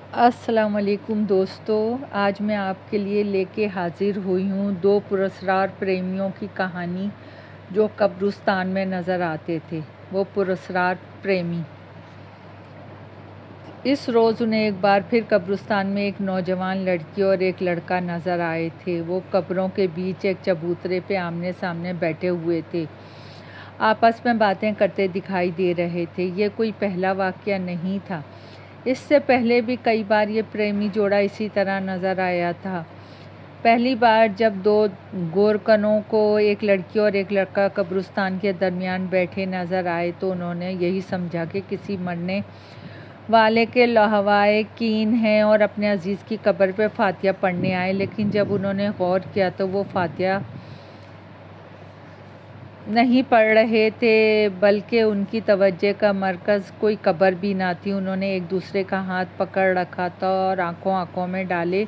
السلام علیکم دوستو، آج میں آپ کے لیے لے کے حاضر ہوئی ہوں دو پراسرار پریمیوں کی کہانی جو قبرستان میں نظر آتے تھے۔ وہ پراسرار پریمی اس روز انہیں ایک بار پھر قبرستان میں ایک نوجوان لڑکی اور ایک لڑکا نظر آئے تھے۔ وہ قبروں کے بیچ ایک چبوترے پہ آمنے سامنے بیٹھے ہوئے تھے، آپس میں باتیں کرتے دکھائی دے رہے تھے۔ یہ کوئی پہلا واقعہ نہیں تھا، اس سے پہلے بھی کئی بار یہ پریمی جوڑا اسی طرح نظر آیا تھا۔ پہلی بار جب دو گورکنوں کو ایک لڑکی اور ایک لڑکا قبرستان کے درمیان بیٹھے نظر آئے تو انہوں نے یہی سمجھا کہ کسی مرنے والے کے لواحقین کین ہیں اور اپنے عزیز کی قبر پہ فاتحہ پڑھنے آئے، لیکن جب انہوں نے غور کیا تو وہ فاتحہ نہیں پڑھ رہے تھے بلکہ ان کی توجہ کا مرکز کوئی قبر بھی نہ تھی۔ انہوں نے ایک دوسرے کا ہاتھ پکڑ رکھا تھا اور آنکھوں میں ڈالے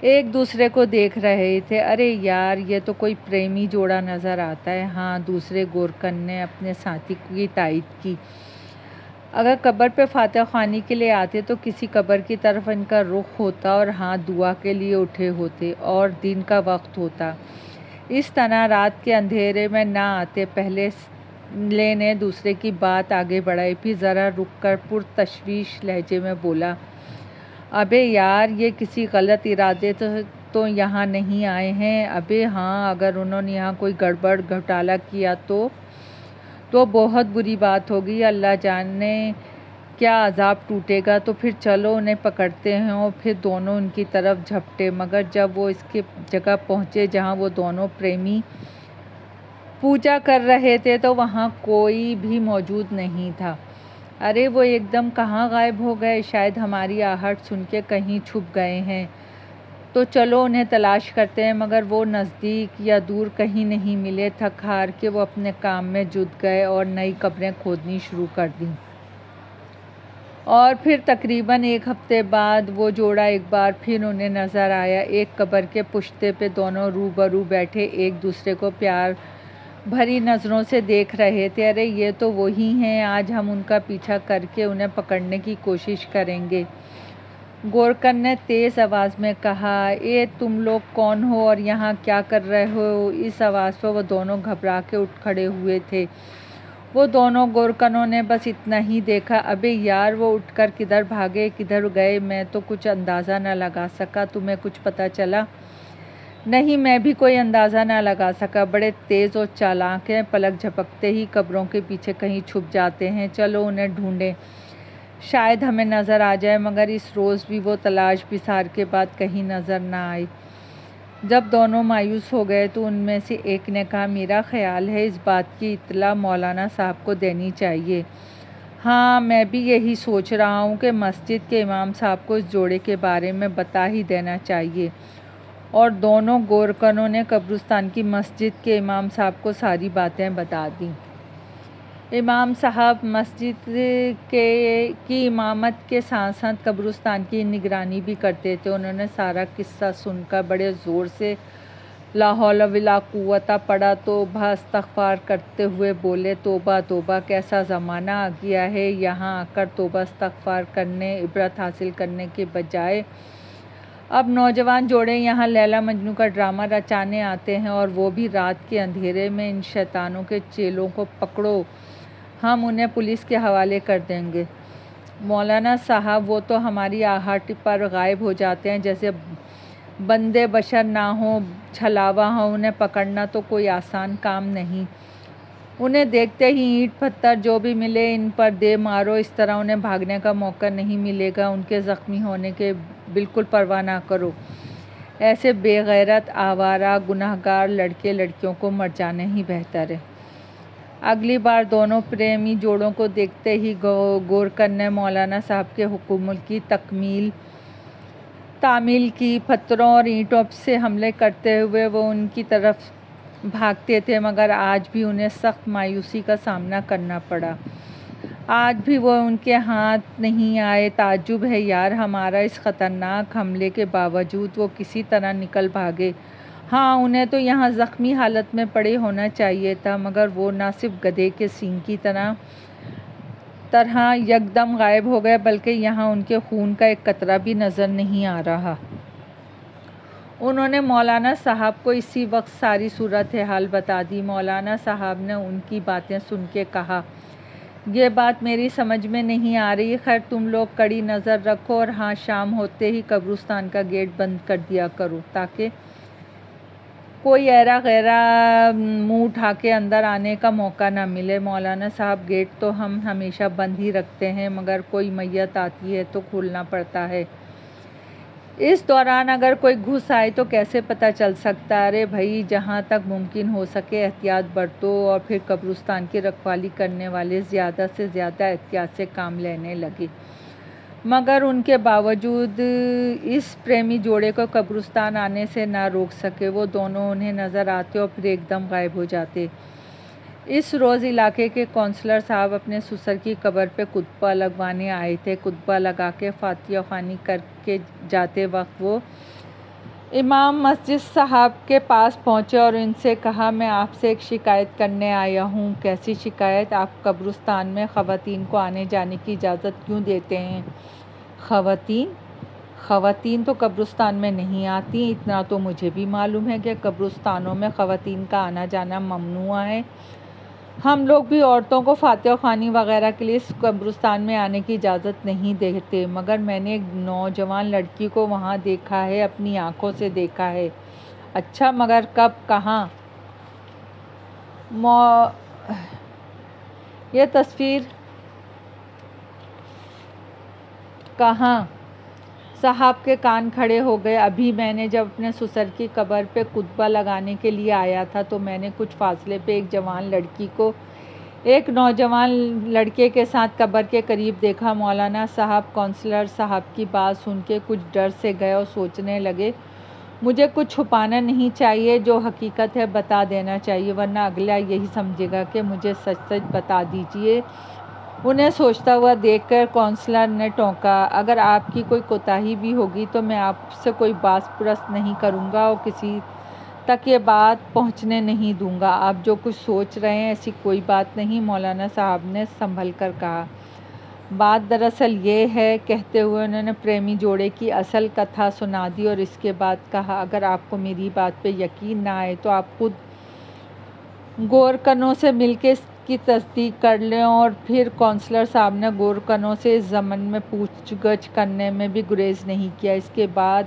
ایک دوسرے کو دیکھ رہے تھے۔ ارے یار، یہ تو کوئی پریمی جوڑا نظر آتا ہے۔ ہاں، دوسرے گورکن نے اپنے ساتھی کی تائید کی۔ اگر قبر پہ فاتحہ خوانی کے لیے آتے تو کسی قبر کی طرف ان کا رخ ہوتا اور ہاتھ دعا کے لیے اٹھے ہوتے، اور دن کا وقت ہوتا۔ اس طرح رات کے اندھیرے میں نہ آتے۔ پہلے نے دوسرے کی بات آگے بڑھائی، پھر ذرا رک کر پرتشویش لہجے میں بولا، ابے یار، یہ کسی غلط ارادے تو یہاں نہیں آئے ہیں؟ ابے ہاں، اگر انہوں نے یہاں کوئی گڑبڑ گھوٹالہ کیا تو بہت بری بات ہوگی۔ اللہ جانے کیا عذاب ٹوٹے گا۔ تو پھر چلو انہیں پکڑتے ہیں۔ اور پھر دونوں ان کی طرف جھپٹے، مگر جب وہ اس جگہ پہنچے جہاں وہ دونوں پریمی پوجا کر رہے تھے تو وہاں کوئی بھی موجود نہیں تھا۔ ارے وہ ایک دم کہاں غائب ہو گئے؟ شاید ہماری آہٹ سن کے کہیں چھپ گئے ہیں۔ تو چلو انہیں تلاش کرتے ہیں۔ مگر وہ نزدیک یا دور کہیں نہیں ملے۔ تھک ہار کے وہ اپنے کام میں جٹ گئے اور نئی قبریں کھودنی شروع کر دیں۔ اور پھر تقریباً ایک ہفتے بعد وہ جوڑا ایک بار پھر انہیں نظر آیا۔ ایک قبر کے پشتے پہ دونوں روبرو بیٹھے ایک دوسرے کو پیار بھری نظروں سے دیکھ رہے تھے۔ ارے یہ تو وہی ہیں، آج ہم ان کا پیچھا کر کے انہیں پکڑنے کی کوشش کریں گے، گورکن نے تیز آواز میں کہا۔ اے تم لوگ کون ہو اور یہاں کیا کر رہے ہو؟ اس آواز پہ وہ دونوں گھبرا کے اٹھ کھڑے ہوئے تھے۔ وہ دونوں گورکنوں نے بس اتنا ہی دیکھا۔ ابے یار، وہ اٹھ کر کدھر بھاگے، کدھر گئے؟ میں تو کچھ اندازہ نہ لگا سکا۔ تمہیں کچھ پتہ چلا؟ نہیں، میں بھی کوئی اندازہ نہ لگا سکا۔ بڑے تیز اور چالاک ہیں، پلک جھپکتے ہی قبروں کے پیچھے کہیں چھپ جاتے ہیں۔ چلو انہیں ڈھونڈیں، شاید ہمیں نظر آ جائے۔ مگر اس روز بھی وہ تلاش بسار کے بعد کہیں نظر نہ آئے۔ جب دونوں مایوس ہو گئے تو ان میں سے ایک نے کہا، میرا خیال ہے اس بات کی اطلاع مولانا صاحب کو دینی چاہیے۔ ہاں، میں بھی یہی سوچ رہا ہوں کہ مسجد کے امام صاحب کو اس جوڑے کے بارے میں بتا ہی دینا چاہیے۔ اور دونوں گورکنوں نے قبرستان کی مسجد کے امام صاحب کو ساری باتیں بتا دیں۔ امام صاحب مسجد کی امامت کے ساتھ ساتھ قبرستان کی نگرانی بھی کرتے تھے۔ انہوں نے سارا قصہ سن کر بڑے زور سے لا حول ولا قوت پڑھا، توبہ استغفار کرتے ہوئے بولے، توبہ توبہ، کیسا زمانہ آ گیا ہے! یہاں آ کر توبہ استغفار کرنے، عبرت حاصل کرنے کے بجائے اب نوجوان جوڑے یہاں لیلا مجنو کا ڈرامہ رچانے آتے ہیں، اور وہ بھی رات کے اندھیرے میں۔ ان شیطانوں کے چیلوں کو پکڑو، ہم انہیں پولیس کے حوالے کر دیں گے۔ مولانا صاحب، وہ تو ہماری آہٹ پر غائب ہو جاتے ہیں جیسے بندے بشر نہ ہوں، چھلاوا ہوں۔ انہیں پکڑنا تو کوئی آسان کام نہیں۔ انہیں دیکھتے ہی اینٹ پتھر جو بھی ملے ان پر دے مارو، اس طرح انہیں بھاگنے کا موقع نہیں ملے گا۔ ان کے زخمی ہونے کی بالکل پرواہ نہ کرو۔ ایسے بے غیرت، آوارہ، گنہگار لڑکے لڑکیوں کو مر جانا ہی بہتر ہے۔ اگلی بار دونوں پریمی جوڑوں کو دیکھتے ہی گورکن نے مولانا صاحب کے حکم کی تعمیل کی۔ پتھروں اور اینٹوں سے حملے کرتے ہوئے وہ ان کی طرف بھاگتے تھے، مگر آج بھی انہیں سخت مایوسی کا سامنا کرنا پڑا۔ آج بھی وہ ان کے ہاتھ نہیں آئے۔ تعجب ہے یار، ہمارا اس خطرناک حملے کے باوجود وہ کسی طرح نکل بھاگے۔ ہاں، انہیں تو یہاں زخمی حالت میں پڑے ہونا چاہیے تھا، مگر وہ نہ صرف گدھے کے سینگ کی طرح طرح یکدم غائب ہو گئے، بلکہ یہاں ان کے خون کا ایک قطرہ بھی نظر نہیں آ رہا۔ انہوں نے مولانا صاحب کو اسی وقت ساری صورتحال بتا دی۔ مولانا صاحب نے ان کی باتیں سن کے کہا، یہ بات میری سمجھ میں نہیں آ رہی، خیر تم لوگ کڑی نظر رکھو، اور ہاں شام ہوتے ہی قبرستان کا گیٹ بند کر دیا کرو تاکہ کوئی ایرا غیرا منہ اٹھا کے اندر آنے کا موقع نہ ملے۔ مولانا صاحب گیٹ تو ہم ہمیشہ بند ہی رکھتے ہیں، مگر کوئی میت آتی ہے تو کھولنا پڑتا ہے، اس دوران اگر کوئی گھس آئے تو کیسے پتہ چل سکتا؟ ارے بھائی، جہاں تک ممکن ہو سکے احتیاط برتو۔ اور پھر قبرستان کی رکھوالی کرنے والے زیادہ سے زیادہ احتیاط سے کام لینے لگے، مگر ان کے باوجود اس پریمی جوڑے کو قبرستان آنے سے نہ روک سکے۔ وہ دونوں انہیں نظر آتے اور پھر ایک دم غائب ہو جاتے۔ اس روز علاقے کے کونسلر صاحب اپنے سسر کی قبر پہ خطبہ لگوانے آئے تھے۔ خطبہ لگا کے فاتحہ خوانی کر کے جاتے وقت وہ امام مسجد صاحب کے پاس پہنچے اور ان سے کہا، میں آپ سے ایک شکایت کرنے آیا ہوں۔ کیسی شکایت؟ آپ قبرستان میں خواتین کو آنے جانے کی اجازت کیوں دیتے ہیں؟ خواتین تو قبرستان میں نہیں آتی، اتنا تو مجھے بھی معلوم ہے کہ قبرستانوں میں خواتین کا آنا جانا ممنوع ہے۔ ہم لوگ بھی عورتوں کو فاتحہ خوانی وغیرہ کے لیے اس قبرستان میں آنے کی اجازت نہیں دیتے، مگر میں نے ایک نوجوان لڑکی کو وہاں دیکھا ہے، اپنی آنکھوں سے دیکھا ہے۔ اچھا، مگر کب؟ کہاں؟ یہ تصویر کہاں؟ صاحب کے کان کھڑے ہو گئے۔ ابھی میں نے جب اپنے سسر کی قبر پہ خطبہ لگانے کے لیے آیا تھا تو میں نے کچھ فاصلے پہ ایک جوان لڑکی کو ایک نوجوان لڑکے کے ساتھ قبر کے قریب دیکھا۔ مولانا صاحب کونسلر صاحب کی بات سن کے کچھ ڈر سے گئے اور سوچنے لگے، مجھے کچھ چھپانا نہیں چاہیے، جو حقیقت ہے بتا دینا چاہیے، ورنہ اگلا یہی سمجھے گا کہ مجھے سچ سچ بتا دیجیے۔ انہیں سوچتا ہوا دیکھ کر کونسلر نے ٹوکا، اگر آپ کی کوئی کوتاہی بھی ہوگی تو میں آپ سے کوئی باس پرست نہیں کروں گا اور کسی تک یہ بات پہنچنے نہیں دوں گا۔ آپ جو کچھ سوچ رہے ہیں ایسی کوئی بات نہیں، مولانا صاحب نے سنبھل کر کہا۔ بات دراصل یہ ہے، کہتے ہوئے انہوں نے پریمی جوڑے کی اصل کتھا سنا دی اور اس کے بعد کہا، اگر آپ کو میری بات پہ یقین نہ آئے تو آپ خود گورکنوں سے مل کے اس کی تصدیق کر لیں۔ اور پھر کونسلر صاحب نے گورکنوں سے اس ضمن میں پوچھ گچھ کرنے میں بھی گریز نہیں کیا۔ اس کے بعد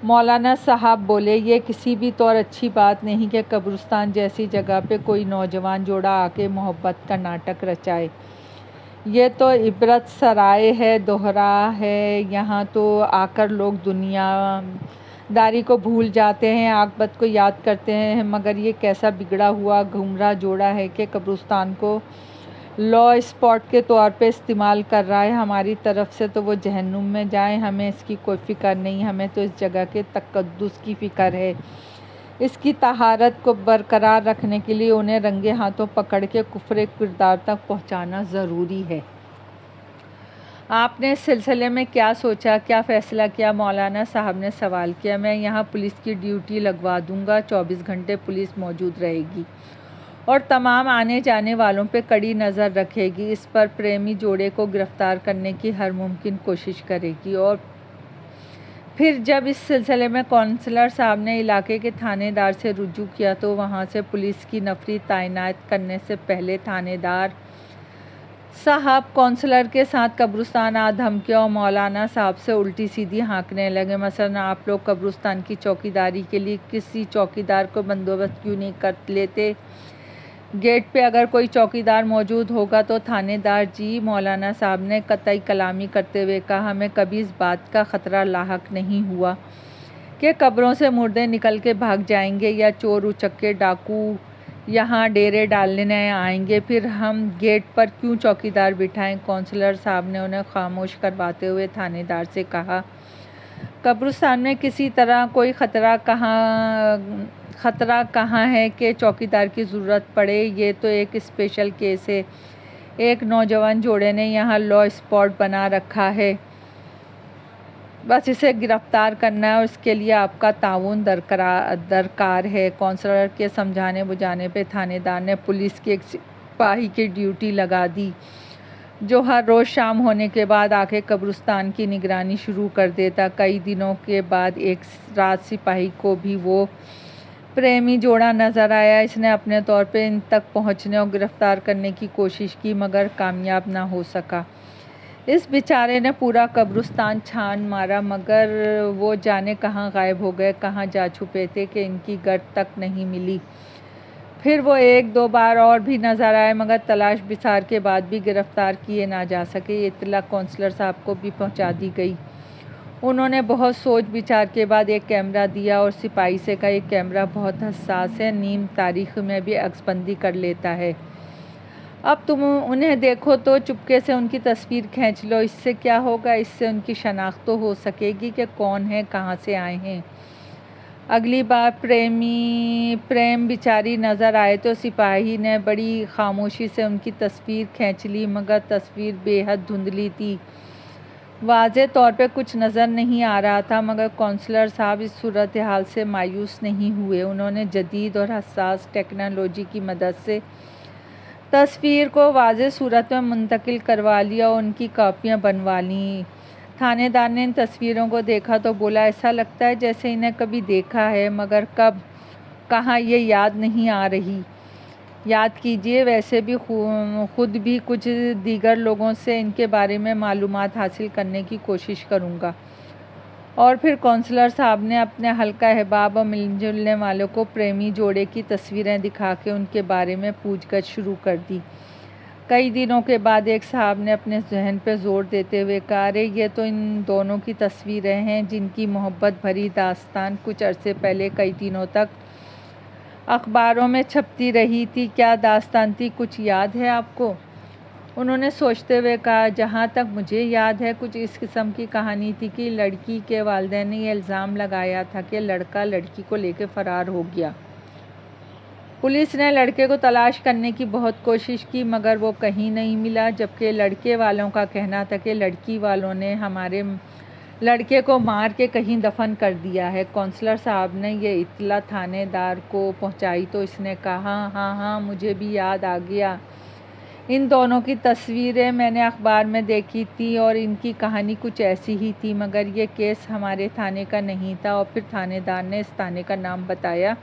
مولانا صاحب بولے، یہ کسی بھی طور اچھی بات نہیں کہ قبرستان جیسی جگہ پہ کوئی نوجوان جوڑا آ کے محبت کا ناٹک رچائے۔ یہ تو عبرت سرائے ہے، دوہرا ہے، یہاں تو آ کر لوگ دنیا داری کو بھول جاتے ہیں، عاقبت کو یاد کرتے ہیں، مگر یہ کیسا بگڑا ہوا گمراہ جوڑا ہے کہ قبرستان کو لا اسپاٹ کے طور پہ استعمال کر رہا ہے۔ ہماری طرف سے تو وہ جہنم میں جائیں، ہمیں اس کی کوئی فکر نہیں، ہمیں تو اس جگہ کے تقدس کی فکر ہے۔ اس کی طہارت کو برقرار رکھنے کے لیے انہیں رنگے ہاتھوں پکڑ کے کفر کردار تک پہنچانا ضروری ہے۔ آپ نے اس سلسلے میں کیا سوچا، کیا فیصلہ کیا؟ مولانا صاحب نے سوال کیا۔ میں یہاں پولیس کی ڈیوٹی لگوا دوں گا، 24 گھنٹے پولیس موجود رہے گی اور تمام آنے جانے والوں پہ کڑی نظر رکھے گی، اس پر پریمی جوڑے کو گرفتار کرنے کی ہر ممکن کوشش کرے گی۔ اور پھر جب اس سلسلے میں کونسلر صاحب نے علاقے کے تھانے دار سے رجوع کیا تو وہاں سے پولیس کی نفری تعینات کرنے سے پہلے تھانے دار صاحب کونسلر کے ساتھ قبرستان آ دھمکے اور مولانا صاحب سے الٹی سیدھی ہانکنے لگے۔ مثلاً آپ لوگ قبرستان کی چوکیداری کے لیے کسی چوکیدار کو بندوبست کیوں نہیں کر لیتے؟ گیٹ پہ اگر کوئی چوکیدار موجود ہوگا تو تھانے دار جی، مولانا صاحب نے قطعی کلامی کرتے ہوئے کہا، ہمیں کبھی اس بات کا خطرہ لاحق نہیں ہوا کہ قبروں سے مردے نکل کے بھاگ جائیں گے یا چور اچکے ڈاکو یہاں ڈیرے ڈالنے آئیں گے، پھر ہم گیٹ پر کیوں چوکیدار بٹھائیں؟ کونسلر صاحب نے انہیں خاموش کرواتے ہوئے تھانے دار سے کہا، قبرستان میں کسی طرح کوئی خطرہ کہاں ہے کہ چوکیدار کی ضرورت پڑے؟ یہ تو ایک اسپیشل کیس ہے، ایک نوجوان جوڑے نے یہاں لا اسپاٹ بنا رکھا ہے، بس اسے گرفتار کرنا ہے اور اس کے لیے آپ کا تعاون درکار ہے۔ کونسلر کے سمجھانے بجھانے پہ تھانے دار نے پولیس کے ایک سپاہی کی ڈیوٹی لگا دی جو ہر روز شام ہونے کے بعد آ کے قبرستان کی نگرانی شروع کر دیتا۔ کئی دنوں کے بعد ایک رات سپاہی کو بھی وہ پریمی جوڑا نظر آیا۔ اس نے اپنے طور پہ ان تک پہنچنے اور گرفتار کرنے کی کوشش کی مگر کامیاب نہ ہو سکا۔ اس بیچارے نے پورا قبرستان چھان مارا مگر وہ جانے کہاں غائب ہو گئے، کہاں جا چھپے تھے کہ ان کی گرد تک نہیں ملی۔ پھر وہ ایک دو بار اور بھی نظر آئے مگر تلاش بسار کے بعد بھی گرفتار کیے نہ جا سکے۔ یہ اطلاع کونسلر صاحب کو بھی پہنچا دی گئی۔ انہوں نے بہت سوچ بچار کے بعد ایک کیمرہ دیا اور سپاہی سے کہا، یہ کیمرہ بہت حساس ہے، نیم تاریخ میں بھی عکس بندی کر لیتا ہے۔ اب تم انہیں دیکھو تو چپکے سے ان کی تصویر کھینچ لو۔ اس سے کیا ہوگا؟ اس سے ان کی شناخت تو ہو سکے گی کہ کون ہیں، کہاں سے آئے ہیں۔ اگلی بار پریم بیچاری نظر آئے تو سپاہی نے بڑی خاموشی سے ان کی تصویر کھینچ لی مگر تصویر بے حد دھندلی تھی، واضح طور پہ کچھ نظر نہیں آ رہا تھا مگر کونسلر صاحب اس صورتحال سے مایوس نہیں ہوئے۔ انہوں نے جدید اور حساس ٹیکنالوجی کی مدد سے تصویر کو واضح صورت میں منتقل کروا لیا اور ان کی کاپیاں بنوا لیں۔ تھانے دار نے ان تصویروں کو دیکھا تو بولا، ایسا لگتا ہے جیسے انہیں کبھی دیکھا ہے مگر کب، کہاں، یہ یاد نہیں آ رہی۔ یاد کیجئے، ویسے بھی خود بھی کچھ دیگر لوگوں سے ان کے بارے میں معلومات حاصل کرنے کی کوشش کروں گا۔ اور پھر کونسلر صاحب نے اپنے حلقہ احباب اور ملنے جلنے والوں کو پریمی جوڑے کی تصویریں دکھا کے ان کے بارے میں پوچھ گچھ شروع کر دی۔ کئی دنوں کے بعد ایک صاحب نے اپنے ذہن پہ زور دیتے ہوئے کہا، ارے یہ تو ان دونوں کی تصویریں ہیں جن کی محبت بھری داستان کچھ عرصے پہلے کئی دنوں تک اخباروں میں چھپتی رہی تھی۔ کیا داستان تھی، کچھ یاد ہے آپ کو؟ انہوں نے سوچتے ہوئے کہا، جہاں تک مجھے یاد ہے کچھ اس قسم کی کہانی تھی کہ لڑکی کے والدین نے یہ الزام لگایا تھا کہ لڑکا لڑکی کو لے کے فرار ہو گیا۔ پولیس نے لڑکے کو تلاش کرنے کی بہت کوشش کی مگر وہ کہیں نہیں ملا، جبکہ لڑکے والوں کا کہنا تھا کہ لڑکی والوں نے ہمارے لڑکے کو مار کے کہیں دفن کر دیا ہے۔ کونسلر صاحب نے یہ اطلاع تھانے دار کو پہنچائی تو اس نے کہا، ہاں مجھے بھی یاد آ گیا، ان دونوں کی تصویریں میں نے اخبار میں دیکھی تھی اور ان کی کہانی کچھ ایسی ہی تھی مگر یہ کیس ہمارے تھانے کا نہیں تھا۔ اور پھر تھانے دار نے اس تھانے کا نام بتایا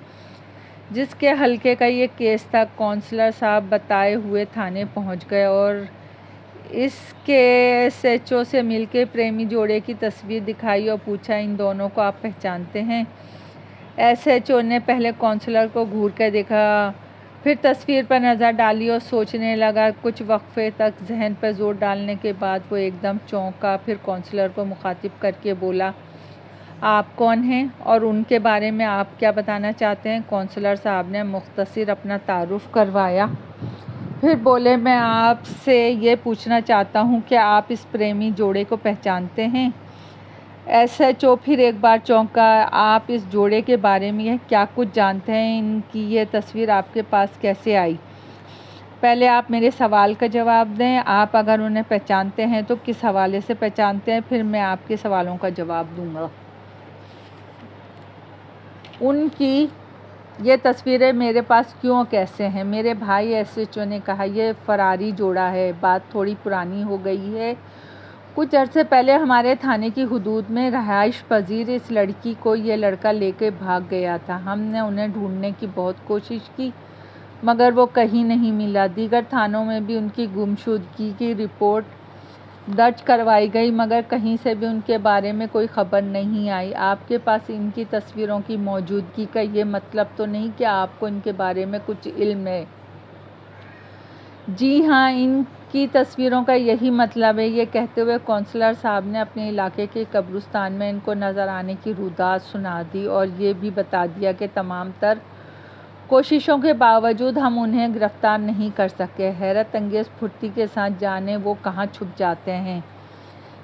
جس کے حلقے کا یہ کیس تھا۔ کونسلر صاحب بتائے ہوئے تھانے پہنچ گئے اور اس کے ایس ایچ او سے مل کے پریمی جوڑے کی تصویر دکھائی اور پوچھا، ان دونوں کو آپ پہچانتے ہیں؟ ایس ایچ او نے پہلے کونسلر کو گھور کے دیکھا، پھر تصویر پر نظر ڈالی اور سوچنے لگا۔ کچھ وقفے تک ذہن پر زور ڈالنے کے بعد وہ ایک دم چونکا، پھر کونسلر کو مخاطب کر کے بولا، آپ کون ہیں اور ان کے بارے میں آپ کیا بتانا چاہتے ہیں؟ کونسلر صاحب نے مختصر اپنا تعارف کروایا، پھر بولے، میں آپ سے یہ پوچھنا چاہتا ہوں کہ آپ اس پریمی جوڑے کو پہچانتے ہیں؟ ایس ایچ او پھر ایک بار چونکا، آپ اس جوڑے کے بارے میں کیا کچھ جانتے ہیں؟ ان کی یہ تصویر آپ کے پاس کیسے آئی؟ پہلے آپ میرے سوال کا جواب دیں، آپ اگر انہیں پہچانتے ہیں تو کس حوالے سے پہچانتے ہیں، پھر میں آپ کے سوالوں کا جواب دوں گا۔ ان کی یہ تصویریں میرے پاس کیوں اور کیسے ہیں؟ میرے بھائی، ایس ایچ او نے کہا، یہ فراری جوڑا ہے، بات تھوڑی پرانی ہو گئی ہے۔ کچھ عرصے پہلے ہمارے تھانے کی حدود میں رہائش پذیر اس لڑکی کو یہ لڑکا لے کے بھاگ گیا تھا۔ ہم نے انہیں ڈھونڈنے کی بہت کوشش کی مگر وہ کہیں نہیں ملا۔ دیگر تھانوں میں بھی ان کی گمشدگی کی رپورٹ درج کروائی گئی مگر کہیں سے بھی ان کے بارے میں کوئی خبر نہیں آئی۔ آپ کے پاس ان کی تصویروں کی موجودگی کا یہ مطلب تو نہیں کہ آپ کو ان کے بارے میں کچھ علم ہے؟ جی ہاں، ان کی تصویروں کا یہی مطلب ہے۔ یہ کہتے ہوئے کونسلر صاحب نے اپنے علاقے کے قبرستان میں ان کو نظر آنے کی روداد سنا دی اور یہ بھی بتا دیا کہ تمام تر کوششوں کے باوجود ہم انہیں گرفتار نہیں کر سکے۔ حیرت انگیز پھرتی کے ساتھ جانے وہ کہاں چھپ جاتے ہیں،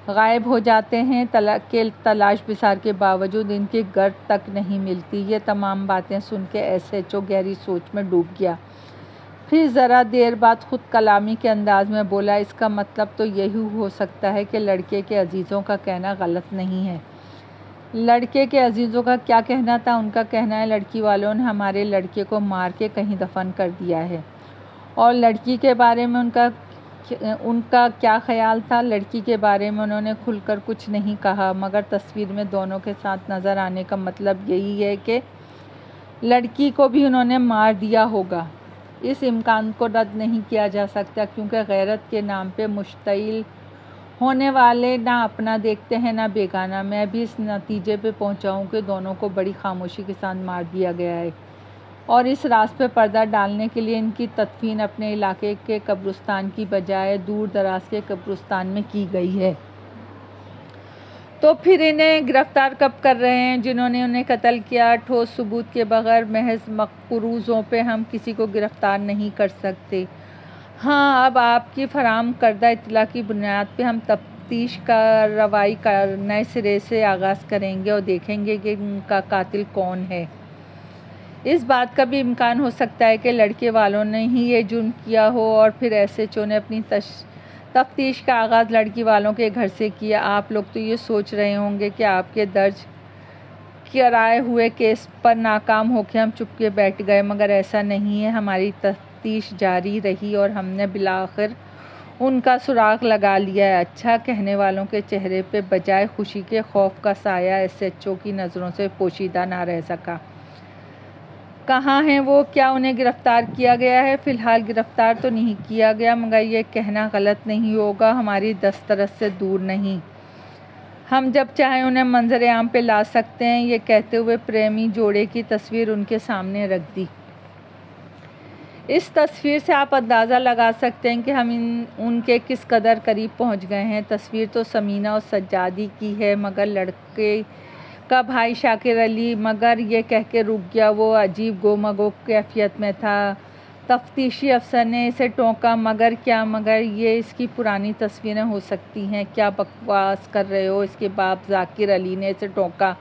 غائب ہو جاتے ہیں کہ تلاش بسار کے باوجود ان کی گرد تک نہیں ملتی۔ یہ تمام باتیں سن کے ایس ایچ او گہری سوچ میں ڈوب گیا، پھر ذرا دیر بعد خود کلامی کے انداز میں بولا، اس کا مطلب تو یہی ہو سکتا ہے کہ لڑکے کے عزیزوں کا کہنا غلط نہیں ہے۔ لڑکے کے عزیزوں کا کیا کہنا تھا؟ ان کا کہنا ہے لڑکی والوں نے ہمارے لڑکے کو مار کے کہیں دفن کر دیا ہے۔ اور لڑکی کے بارے میں ان کا ان کا کیا خیال تھا لڑکی کے بارے میں انہوں نے کھل کر کچھ نہیں کہا، مگر تصویر میں دونوں کے ساتھ نظر آنے کا مطلب یہی ہے کہ لڑکی کو بھی انہوں نے مار دیا ہوگا۔ اس امکان کو رد نہیں کیا جا سکتا، کیونکہ غیرت کے نام پہ مشتعل ہونے والے نہ اپنا دیکھتے ہیں نہ بیگانہ۔ میں بھی اس نتیجے پہ پہنچا ہوں کہ دونوں کو بڑی خاموشی کے ساتھ مار دیا گیا ہے، اور اس راز پہ پردہ ڈالنے کے لیے ان کی تدفین اپنے علاقے کے قبرستان کی بجائے دور دراز کے قبرستان میں کی گئی ہے۔ تو پھر انہیں گرفتار کب کر رہے ہیں جنہوں نے انہیں قتل کیا؟ ٹھوس ثبوت کے بغیر محض مقروضوں پہ ہم کسی کو گرفتار نہیں کر سکتے۔ ہاں، اب آپ کی فراہم کردہ اطلاع کی بنیاد پہ ہم تفتیش کارروائی کا نئے سرے سے آغاز کریں گے اور دیکھیں گے کہ ان کا قاتل کون ہے۔ اس بات کا بھی امکان ہو سکتا ہے کہ لڑکے والوں نے ہی یہ جرم کیا ہو، اور پھر ایس ایچ او نے اپنی تفتیش کا آغاز لڑکی والوں کے گھر سے کیا۔ آپ لوگ تو یہ سوچ رہے ہوں گے کہ آپ کے درج کرائے ہوئے کیس پر ناکام ہو کے ہم چپ کے بیٹھ گئے، مگر ایسا نہیں ہے۔ ہماری تفتیش جاری رہی اور ہم نے بالآخر ان کا سراغ لگا لیا ہے۔ اچھا، کہنے والوں کے چہرے پہ بجائے خوشی کے خوف کا سایہ ایس ایچ او کی نظروں سے پوشیدہ نہ رہ سکا۔ کہاں ہیں وہ؟ کیا انہیں گرفتار کیا گیا ہے؟ فی الحال گرفتار تو نہیں کیا گیا، مگر یہ کہنا غلط نہیں ہوگا ہماری دسترس سے دور نہیں۔ ہم جب چاہیں انہیں منظر عام پہ لا سکتے ہیں۔ یہ کہتے ہوئے پریمی جوڑے کی تصویر ان کے سامنے رکھ دی۔ اس تصویر سے آپ اندازہ لگا سکتے ہیں کہ ہم ان کے کس قدر قریب پہنچ گئے ہیں۔ تصویر تو ثمینہ اور سجادی کی ہے، مگر لڑکے کا بھائی شاکر علی مگر یہ کہہ کے رک گیا۔ وہ عجیب گو مگو کیفیت میں تھا۔ تفتیشی افسر نے اسے ٹوکا۔ مگر کیا؟ مگر یہ اس کی پرانی تصویریں ہو سکتی ہیں۔ کیا بکواس کر رہے ہو؟ اس کے باپ ذاکر علی نے اسے ٹوکا۔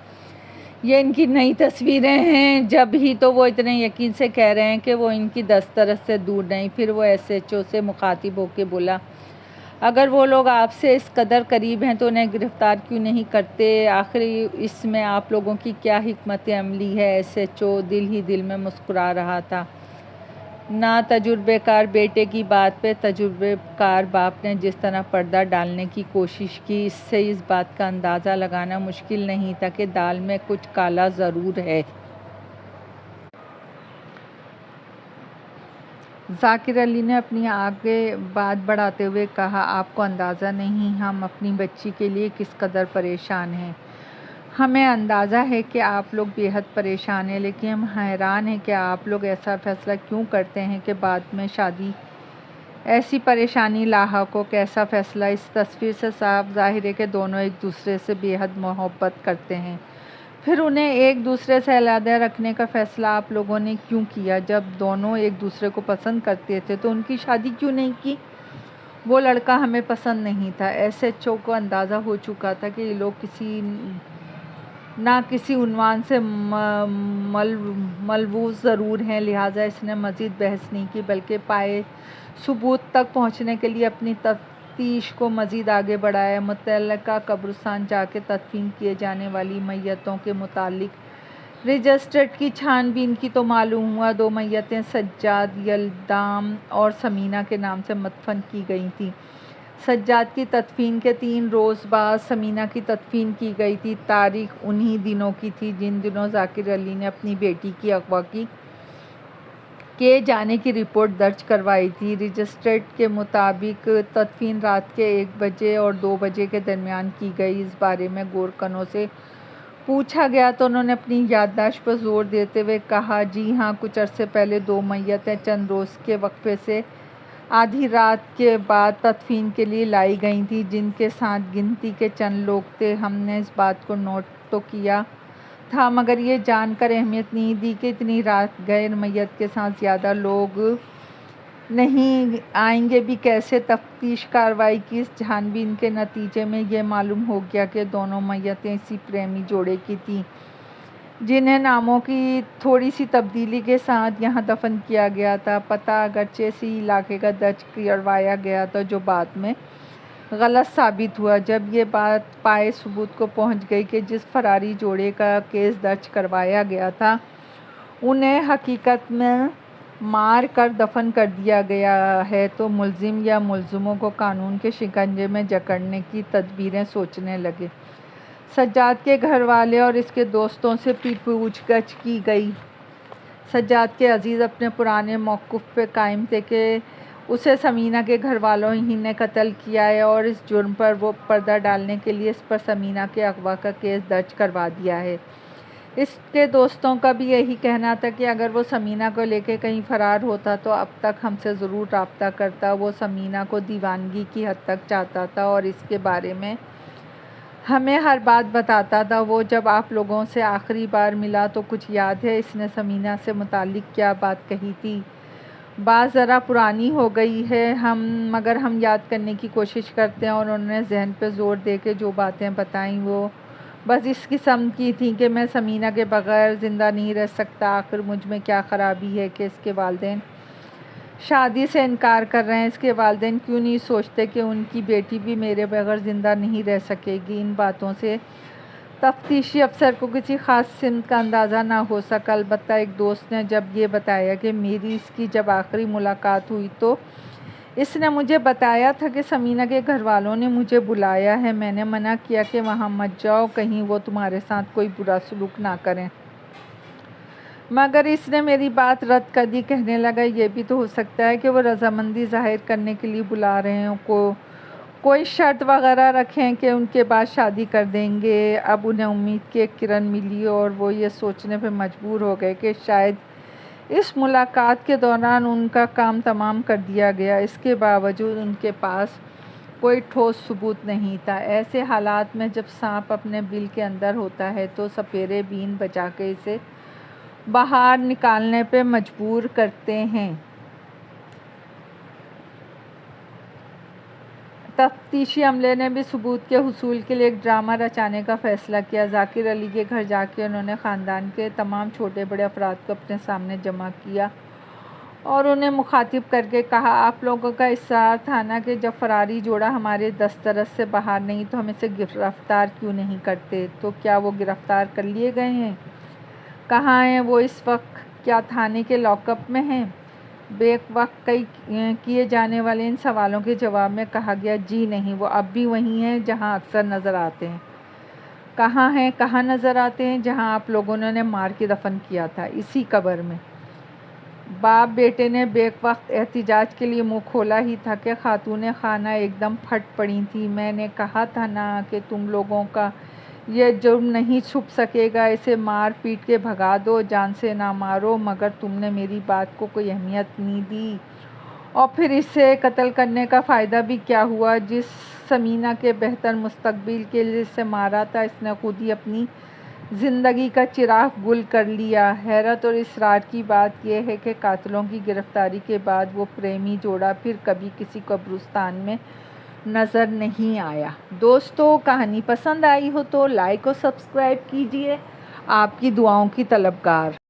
یہ ان کی نئی تصویریں ہیں۔ جب ہی تو وہ اتنے یقین سے کہہ رہے ہیں کہ وہ ان کی دسترس سے دور نہیں۔ پھر وہ ایس ایچ او سے مخاطب ہو کے بولا، اگر وہ لوگ آپ سے اس قدر قریب ہیں تو انہیں گرفتار کیوں نہیں کرتے؟ آخر اس میں آپ لوگوں کی کیا حکمت عملی ہے؟ ایس ایچ او دل ہی دل میں مسکرا رہا تھا۔ نا تجربے کار بیٹے کی بات پہ تجربے کار باپ نے جس طرح پردہ ڈالنے کی کوشش کی، اس سے اس بات کا اندازہ لگانا مشکل نہیں تھا کہ دال میں کچھ کالا ضرور ہے۔ ذاکر علی نے اپنی آگے بات بڑھاتے ہوئے کہا، آپ کو اندازہ نہیں ہم اپنی بچی کے لیے کس قدر پریشان ہیں۔ ہمیں اندازہ ہے کہ آپ لوگ بے حد پریشان ہیں، لیکن ہم حیران ہیں کہ آپ لوگ ایسا فیصلہ کیوں کرتے ہیں کہ بعد میں شادی ایسی پریشانی لاحق ہو۔ کیسا فیصلہ؟ اس تصویر سے صاف ظاہر ہے کہ دونوں ایک دوسرے سے بے حد محبت کرتے ہیں۔ پھر انہیں ایک دوسرے سے علیحدہ رکھنے کا فیصلہ آپ لوگوں نے کیوں کیا؟ جب دونوں ایک دوسرے کو پسند کرتے تھے تو ان کی شادی کیوں نہیں کی؟ وہ لڑکا ہمیں پسند نہیں تھا۔ ایس ایچ او کو اندازہ ہو چکا تھا کہ یہ لوگ کسی نہ کسی عنوان سے ملوث ضرور ہیں، لہٰذا اس نے مزید بحث نہیں کی، بلکہ پائے ثبوت تک پہنچنے کے لیے اپنی تفتیش کو مزید آگے بڑھایا۔ متعلقہ قبرستان جا کے تدفین کیے جانے والی میتوں کے متعلق رجسٹرڈ کی چھان بین کی تو معلوم ہوا 2 میتیں سجاد یلدام اور ثمینہ کے نام سے مدفن کی گئی تھیں۔ سجاد کی تدفین کے 3 روز بعد ثمینہ کی تدفین کی گئی تھی۔ تاریخ انہی دنوں کی تھی جن دنوں ذاکر علی نے اپنی بیٹی کی اغوا کیے جانے کی رپورٹ درج کروائی تھی۔ رجسٹرڈ کے مطابق تدفین رات کے 1 بجے اور 2 بجے کے درمیان کی گئی۔ اس بارے میں گورکنوں سے پوچھا گیا تو انہوں نے اپنی یادداشت پر زور دیتے ہوئے کہا، جی ہاں، کچھ عرصے پہلے 2 میتیں چند روز کے وقفے سے آدھی رات کے بعد تدفین کے لیے لائی گئی تھیں، جن کے ساتھ گنتی کے چند لوگ تھے۔ ہم نے اس بات کو نوٹ تو کیا تھا، مگر یہ جان کر اہمیت نہیں دی کہ اتنی رات غیر میت کے ساتھ زیادہ لوگ نہیں آئیں گے بھی کیسے۔ تفتیش کارروائی کی اس چھان بین کے نتیجے میں یہ معلوم ہو گیا کہ دونوں میتیں اسی پریمی جوڑے کی تھیں، جنہیں ناموں کی تھوڑی سی تبدیلی کے ساتھ یہاں دفن کیا گیا تھا۔ پتہ اگرچہ اسی علاقے کا درج کروایا گیا تھا، جو بعد میں غلط ثابت ہوا۔ جب یہ بات پائے ثبوت کو پہنچ گئی کہ جس فراری جوڑے کا کیس درج کروایا گیا تھا انہیں حقیقت میں مار کر دفن کر دیا گیا ہے تو ملزم یا ملزموں کو قانون کے شکنجے میں جکڑنے کی تدبیریں سوچنے لگے۔ سجاد کے گھر والے اور اس کے دوستوں سے بھی پوچھ گچھ کی گئی۔ سجاد کے عزیز اپنے پرانے موقف پہ قائم تھے کہ اسے ثمینہ کے گھر والوں ہی نے قتل کیا ہے اور اس جرم پر وہ پردہ ڈالنے کے لیے اس پر ثمینہ کے اغوا کا کیس درج کروا دیا ہے۔ اس کے دوستوں کا بھی یہی کہنا تھا کہ اگر وہ ثمینہ کو لے کے کہیں فرار ہوتا تو اب تک ہم سے ضرور رابطہ کرتا۔ وہ ثمینہ کو دیوانگی کی حد تک چاہتا تھا اور اس کے بارے میں ہمیں ہر بات بتاتا تھا۔ وہ جب آپ لوگوں سے آخری بار ملا تو کچھ یاد ہے اس نے ثمینہ سے متعلق کیا بات کہی تھی؟ بات ذرا پرانی ہو گئی ہے مگر ہم یاد کرنے کی کوشش کرتے ہیں، اور انہوں نے ذہن پہ زور دے کے جو باتیں بتائیں وہ بس اس قسم کی تھیں کہ میں ثمینہ کے بغیر زندہ نہیں رہ سکتا۔ آخر مجھ میں کیا خرابی ہے کہ اس کے والدین شادی سے انکار کر رہے ہیں؟ اس کے والدین کیوں نہیں سوچتے کہ ان کی بیٹی بھی میرے بغیر زندہ نہیں رہ سکے گی؟ ان باتوں سے تفتیشی افسر کو کسی خاص سمت کا اندازہ نہ ہو سکا، البتہ ایک دوست نے جب یہ بتایا کہ میری اس کی جب آخری ملاقات ہوئی تو اس نے مجھے بتایا تھا کہ ثمینہ کے گھر والوں نے مجھے بلایا ہے۔ میں نے منع کیا کہ وہاں مت جاؤ، کہیں وہ تمہارے ساتھ کوئی برا سلوک نہ کریں، مگر اس نے میری بات رد کر دی، کہنے لگا یہ بھی تو ہو سکتا ہے کہ وہ رضامندی ظاہر کرنے کے لیے بلا رہے ہوں، کوئی شرط وغیرہ رکھیں کہ ان کے بعد شادی کر دیں گے۔ اب انہیں امید کی ایک کرن ملی اور وہ یہ سوچنے پہ مجبور ہو گئے کہ شاید اس ملاقات کے دوران ان کا کام تمام کر دیا گیا۔ اس کے باوجود ان کے پاس کوئی ٹھوس ثبوت نہیں تھا۔ ایسے حالات میں جب سانپ اپنے بل کے اندر ہوتا ہے تو سپیرے بین بجا کے اسے باہر نکالنے پہ مجبور کرتے ہیں۔ تفتیشی عملے نے بھی ثبوت کے حصول کے لیے ایک ڈرامہ رچانے کا فیصلہ کیا۔ ذاکر علی کے گھر جا کے انہوں نے خاندان کے تمام چھوٹے بڑے افراد کو اپنے سامنے جمع کیا اور انہیں مخاطب کر کے کہا، آپ لوگوں کا اصرار تھا نا کہ جب فراری جوڑا ہمارے دسترس سے باہر نہیں تو ہم اسے گرفتار کیوں نہیں کرتے؟ تو کیا وہ گرفتار کر لیے گئے ہیں؟ کہاں ہیں وہ اس وقت؟ کیا تھانے کے لاک اپ میں ہیں؟ بیک وقت کیے جانے والے ان سوالوں کے جواب میں کہا گیا، جی نہیں، وہ اب بھی وہیں ہیں جہاں اکثر نظر آتے ہیں۔ کہاں ہیں؟ کہاں نظر آتے ہیں؟ جہاں آپ لوگوں نے انہیں مار کے دفن کیا تھا، اسی قبر میں۔ باپ بیٹے نے بیک وقت احتجاج کے لیے منہ کھولا ہی تھا کہ خاتون خانہ ایک دم پھٹ پڑی تھیں۔ میں نے کہا تھا نا کہ تم لوگوں کا یہ جرم نہیں چھپ سکے گا، اسے مار پیٹ کے بھگا دو، جان سے نہ مارو، مگر تم نے میری بات کو کوئی اہمیت نہیں دی۔ اور پھر اسے قتل کرنے کا فائدہ بھی کیا ہوا؟ جس ثمینہ کے بہتر مستقبل کے لیے اسے مارا تھا اس نے خود ہی اپنی زندگی کا چراغ گل کر لیا۔ حیرت اور اصرار کی بات یہ ہے کہ قاتلوں کی گرفتاری کے بعد وہ پریمی جوڑا پھر کبھی کسی قبرستان میں نظر نہیں آیا۔ دوستو، کہانی پسند آئی ہو تو لائک اور سبسکرائب کیجیے۔ آپ کی دعاؤں کی طلبگار۔